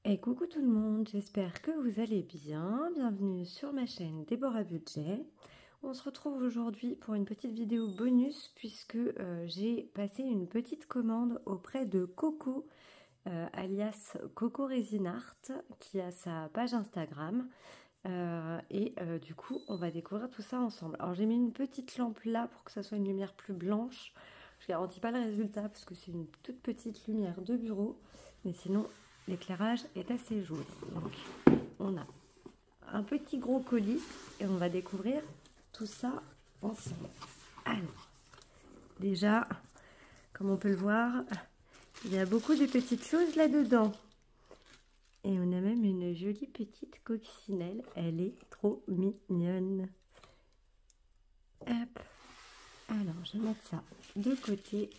Et coucou tout le monde, j'espère que vous allez bien. Bienvenue sur ma chaîne Déborah Budget. On se retrouve aujourd'hui pour une petite vidéo bonus puisque j'ai passé une petite commande auprès de Coco, alias Coco Resin Art, qui a sa page Instagram. Du coup, on va découvrir tout ça ensemble. Alors j'ai mis une petite lampe là pour que ça soit une lumière plus blanche. Je garantis pas le résultat parce que c'est une toute petite lumière de bureau, mais sinon l'éclairage est assez jaune. Donc on a un petit gros colis et on va découvrir tout ça ensemble. Alors déjà, comme on peut le voir, il y a beaucoup de petites choses là-dedans. Et on a même une jolie petite coccinelle. Elle est trop mignonne. Hop. Alors, je vais mettre ça de côté.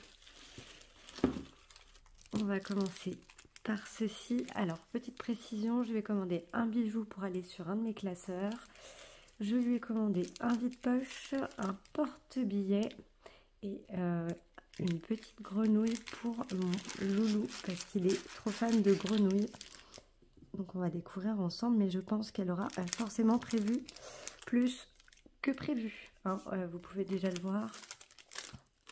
On va commencer par ceci. Alors, petite précision, je vais commander un bijou pour aller sur un de mes classeurs. Je lui ai commandé un vide-poche, un porte-billets et une petite grenouille pour mon loulou parce qu'il est trop fan de grenouilles. Donc on va découvrir ensemble, mais je pense qu'elle aura forcément prévu plus que prévu. Hein. Vous pouvez déjà le voir.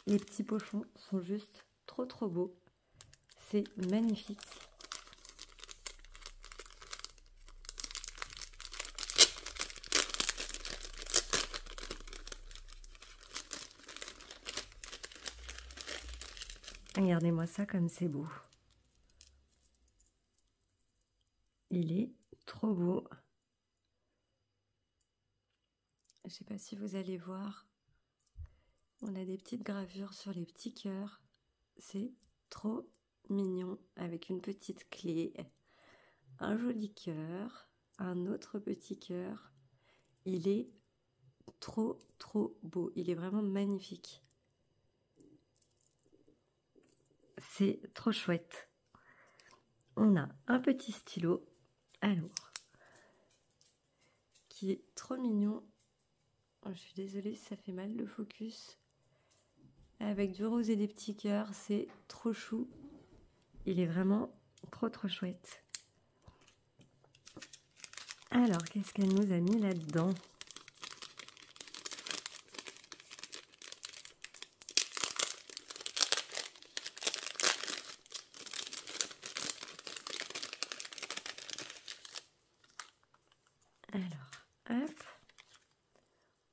Les petits pochons sont juste trop beaux. C'est magnifique. Regardez-moi ça comme c'est beau. Il est trop beau. Je ne sais pas si vous allez voir. On a des petites gravures sur les petits cœurs. C'est trop mignon avec une petite clé. Un joli cœur. Un autre petit cœur. Il est trop beau. Il est vraiment magnifique. C'est trop chouette. On a un petit stylo. Alors, qui est trop mignon. Oh, je suis désolée si ça fait mal le focus. Avec du rose et des petits cœurs, c'est trop chou. Il est vraiment trop chouette. Alors, qu'est-ce qu'elle nous a mis là-dedans? Alors, hop.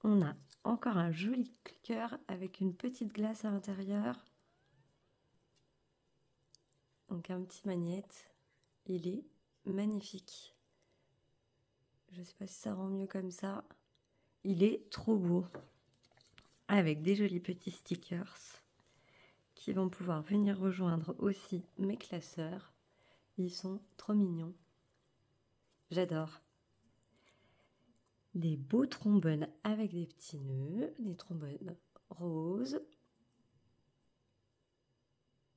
On a encore un joli cœur avec une petite glace à l'intérieur. Donc un petit magnète. Il est magnifique. Je ne sais pas si ça rend mieux comme ça. Il est trop beau. Avec des jolis petits stickers qui vont pouvoir venir rejoindre aussi mes classeurs. Ils sont trop mignons. J'adore. Des beaux trombones avec des petits nœuds, des trombones roses.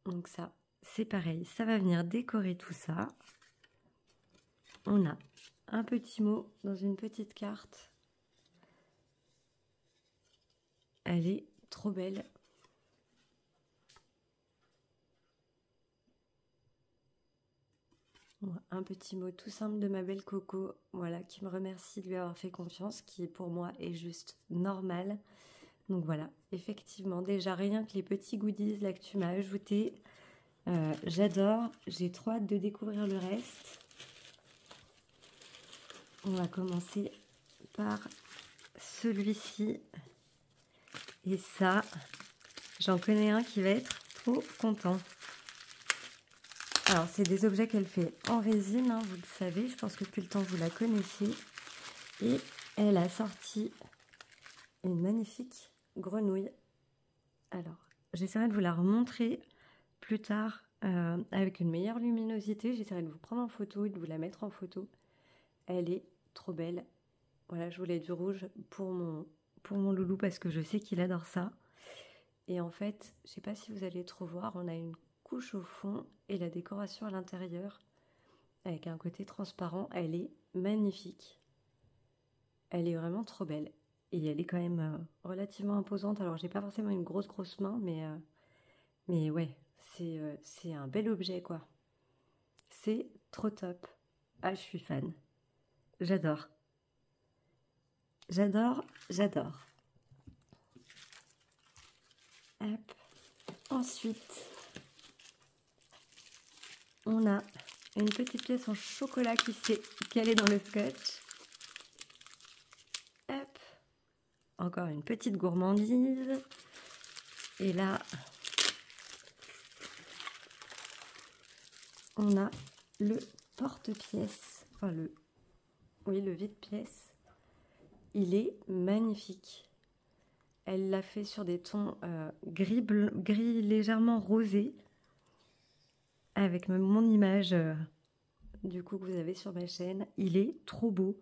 Donc ça, c'est pareil, ça va venir décorer tout ça. On a un petit mot dans une petite carte. Elle est trop belle. Un petit mot tout simple de ma belle Coco, voilà, qui me remercie de lui avoir fait confiance, qui pour moi est juste normal. Donc voilà, effectivement, déjà rien que les petits goodies là que tu m'as ajouté, j'adore, j'ai trop hâte de découvrir le reste. On va commencer par celui-ci. Et ça, j'en connais un qui va être trop content. Alors, c'est des objets qu'elle fait en résine, hein, vous le savez. Je pense que depuis le temps, vous la connaissez. Et elle a sorti une magnifique grenouille. Alors, j'essaierai de vous la remontrer plus tard avec une meilleure luminosité. J'essaierai de vous prendre en photo et de vous la mettre en photo. Elle est trop belle. Voilà, je voulais du rouge pour mon loulou parce que je sais qu'il adore ça. Et en fait, je ne sais pas si vous allez trop voir, on a une couche au fond et la décoration à l'intérieur avec un côté transparent. Elle est magnifique. Elle est vraiment trop belle. Et elle est quand même relativement imposante. Alors, j'ai pas forcément une grosse main, mais ouais, c'est un bel objet, quoi. C'est trop top. Ah, je suis fan. J'adore. J'adore, j'adore. Hop. Ensuite, on a une petite pièce en chocolat qui s'est calée dans le scotch. Hop. Encore une petite gourmandise. Et là, on a le porte-pièce. Enfin, le vide-pièce. Il est magnifique. Elle l'a fait sur des tons gris légèrement rosés. Avec même mon image du coup que vous avez sur ma chaîne. Il est trop beau.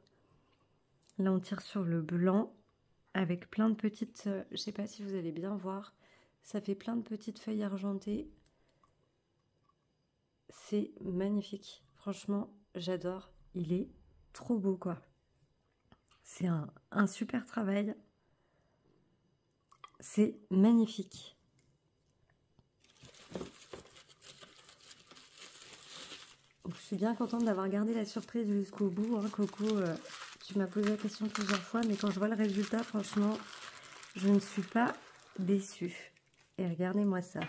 Là, on tire sur le blanc. Avec plein de petites, je sais pas si vous allez bien voir, ça fait plein de petites feuilles argentées. C'est magnifique, franchement, j'adore. Il est trop beau, quoi. C'est un super travail. C'est magnifique. Donc, je suis bien contente d'avoir gardé la surprise jusqu'au bout, hein, Coco. Tu m'as posé la question plusieurs fois, mais quand je vois le résultat, franchement, je ne suis pas déçue. Et regardez-moi ça.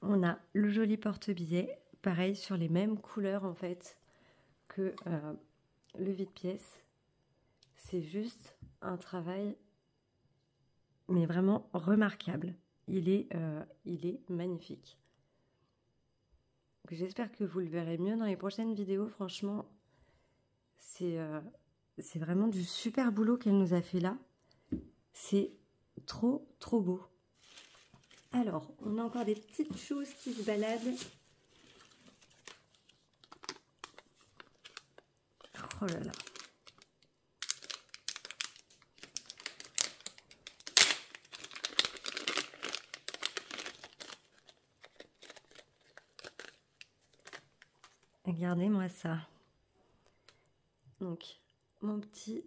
On a le joli porte-billets, pareil, sur les mêmes couleurs, en fait, que le vide-pièce. C'est juste un travail, mais vraiment remarquable. Il est magnifique. J'espère que vous le verrez mieux dans les prochaines vidéos. Franchement, c'est vraiment du super boulot qu'elle nous a fait là. C'est trop, trop beau. Alors, on a encore des petites choses qui se baladent. Oh là là. Regardez-moi ça. Donc, mon petit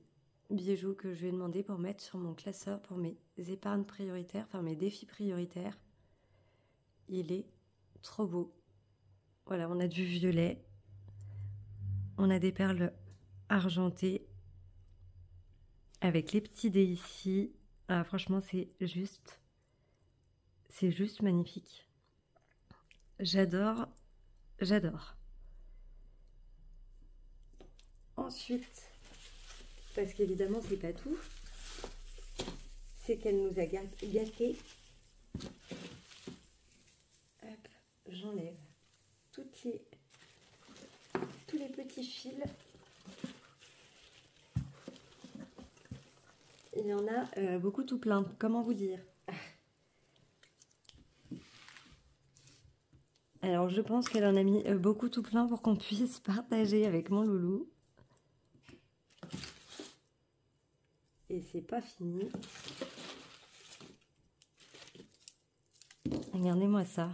bijou que je vais demander pour mettre sur mon classeur pour mes épargnes prioritaires, enfin mes défis prioritaires. Il est trop beau. Voilà, on a du violet. On a des perles argentées avec les petits dés ici. Ah, franchement, c'est juste magnifique. J'adore, j'adore. Ensuite, parce qu'évidemment, c'est pas tout, c'est qu'elle nous a gâté. Hop, j'enlève tous les petits fils. Il y en a beaucoup tout plein. Comment vous dire? Alors, je pense qu'elle en a mis beaucoup tout plein pour qu'on puisse partager avec mon loulou. Et c'est pas fini. Regardez-moi ça.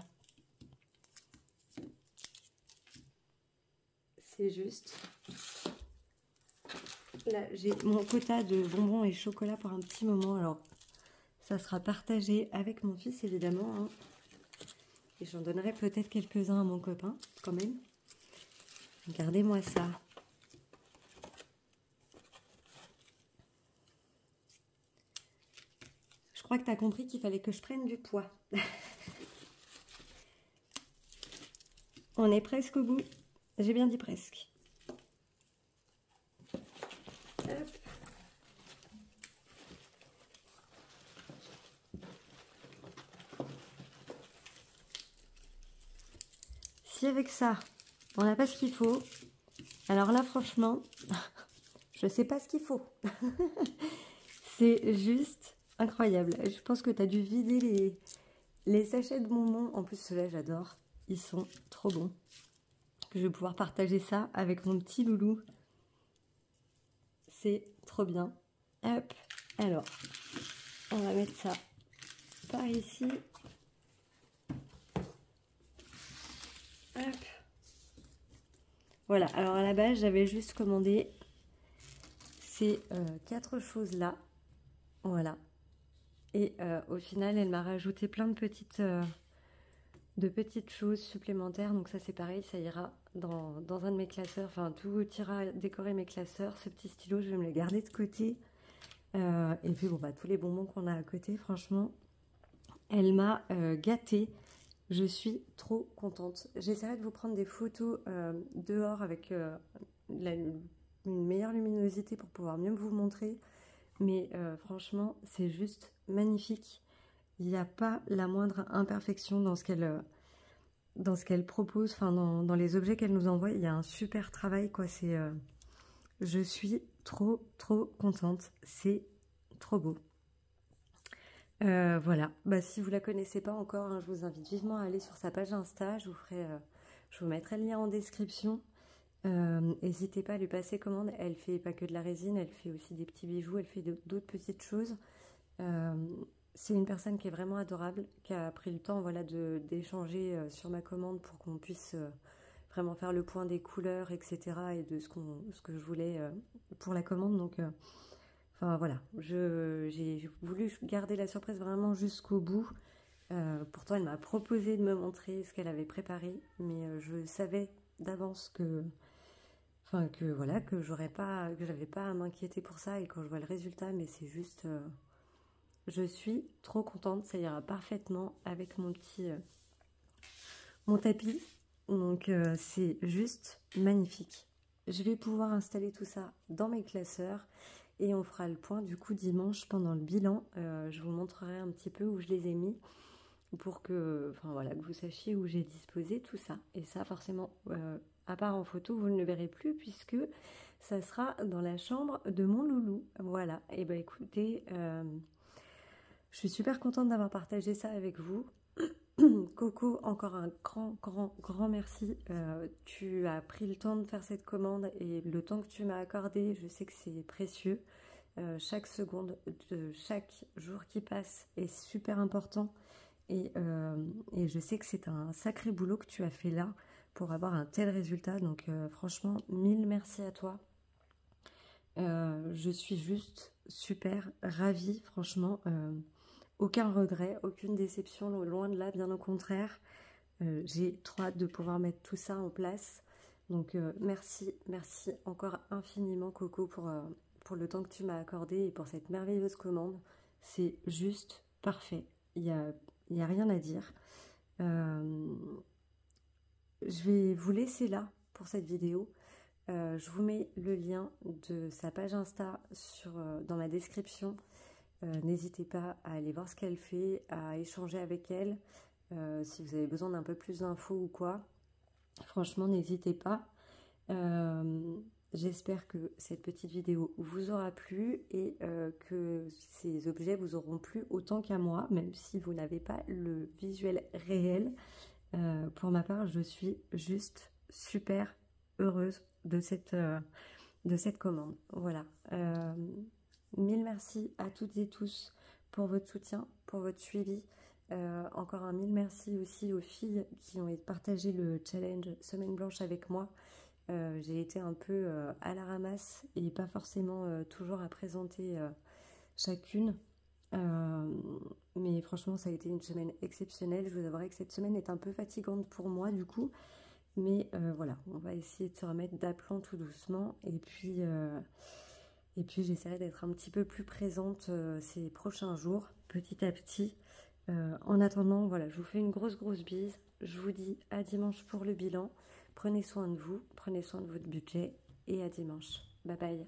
C'est juste... Là, j'ai mon quota de bonbons et chocolat pour un petit moment. Alors, ça sera partagé avec mon fils, évidemment. Hein. Et j'en donnerai peut-être quelques-uns à mon copain, quand même. Regardez-moi ça. Je crois que tu as compris qu'il fallait que je prenne du poids. On est presque au bout. J'ai bien dit presque. Hop. Si avec ça, on n'a pas ce qu'il faut, alors là, franchement, je sais pas ce qu'il faut. C'est juste incroyable. Je pense que tu as dû vider les sachets de bonbons. En plus, ceux-là, j'adore. Ils sont trop bons. Je vais pouvoir partager ça avec mon petit loulou. C'est trop bien. Hop. Alors, on va mettre ça par ici. Hop. Voilà. Alors, à la base, j'avais juste commandé ces 4 choses-là. Voilà. Et au final, elle m'a rajouté plein de petites de petites choses supplémentaires. Donc ça c'est pareil, ça ira dans un de mes classeurs, enfin tout ira décorer mes classeurs. Ce petit stylo, je vais me le garder de côté. Et puis bon, bah, tous les bonbons qu'on a à côté, franchement, elle m'a gâtée. Je suis trop contente. J'essaierai de vous prendre des photos dehors avec une meilleure luminosité pour pouvoir mieux vous montrer. Mais franchement, c'est juste magnifique. Il n'y a pas la moindre imperfection dans ce qu'elle propose, enfin dans les objets qu'elle nous envoie. Il y a un super travail, quoi. Je suis trop contente. C'est trop beau. Voilà, bah, si vous la connaissez pas encore, hein, je vous invite vivement à aller sur sa page Insta. Je vous mettrai le lien en description. N'hésitez pas à lui passer commande. Elle fait pas que de la résine, elle fait aussi des petits bijoux, elle fait d'autres petites choses. C'est une personne qui est vraiment adorable, qui a pris le temps, voilà, d'échanger sur ma commande pour qu'on puisse vraiment faire le point des couleurs, etc. et de ce que je voulais pour la commande. Donc, enfin voilà, j'ai voulu garder la surprise vraiment jusqu'au bout. Pourtant, elle m'a proposé de me montrer ce qu'elle avait préparé, mais je savais d'avance que voilà, que j'avais pas à m'inquiéter pour ça. Et quand je vois le résultat, mais c'est juste, je suis trop contente. Ça ira parfaitement avec mon tapis. Donc c'est juste magnifique. Je vais pouvoir installer tout ça dans mes classeurs. Et on fera le point du coup dimanche pendant le bilan. Je vous montrerai un petit peu où je les ai mis pour que, enfin, voilà, que vous sachiez où j'ai disposé tout ça. Et ça, forcément, à part en photo, vous ne le verrez plus puisque ça sera dans la chambre de mon loulou. Voilà. Et bah écoutez, je suis super contente d'avoir partagé ça avec vous. Coco, encore un grand merci. Tu as pris le temps de faire cette commande et le temps que tu m'as accordé, je sais que c'est précieux. Chaque seconde de chaque jour qui passe est super important et je sais que c'est un sacré boulot que tu as fait là pour avoir un tel résultat. Donc franchement, mille merci à toi. Je suis juste super ravie, franchement. Aucun regret, aucune déception, loin de là, bien au contraire. J'ai trop hâte de pouvoir mettre tout ça en place. Donc merci encore infiniment Coco pour le temps que tu m'as accordé et pour cette merveilleuse commande. C'est juste parfait, il y a rien à dire. Je vais vous laisser là pour cette vidéo. Je vous mets le lien de sa page Insta dans ma description. N'hésitez pas à aller voir ce qu'elle fait, à échanger avec elle, si vous avez besoin d'un peu plus d'infos ou quoi. Franchement, n'hésitez pas. J'espère que cette petite vidéo vous aura plu et que ces objets vous auront plu autant qu'à moi, même si vous n'avez pas le visuel réel. Pour ma part, je suis juste super heureuse de cette commande. Voilà. Mille merci à toutes et tous pour votre soutien, pour votre suivi. Encore un mille merci aussi aux filles qui ont partagé le challenge Semaine Blanche avec moi. J'ai été un peu à la ramasse et pas forcément toujours à présenter chacune. Mais franchement, ça a été une semaine exceptionnelle. Je vous avouerai que cette semaine est un peu fatigante pour moi du coup. Mais voilà, on va essayer de se remettre d'aplomb tout doucement. Et puis j'essaierai d'être un petit peu plus présente ces prochains jours, petit à petit. En attendant, voilà, je vous fais une grosse bise. Je vous dis à dimanche pour le bilan. Prenez soin de vous, prenez soin de votre budget et à dimanche. Bye bye.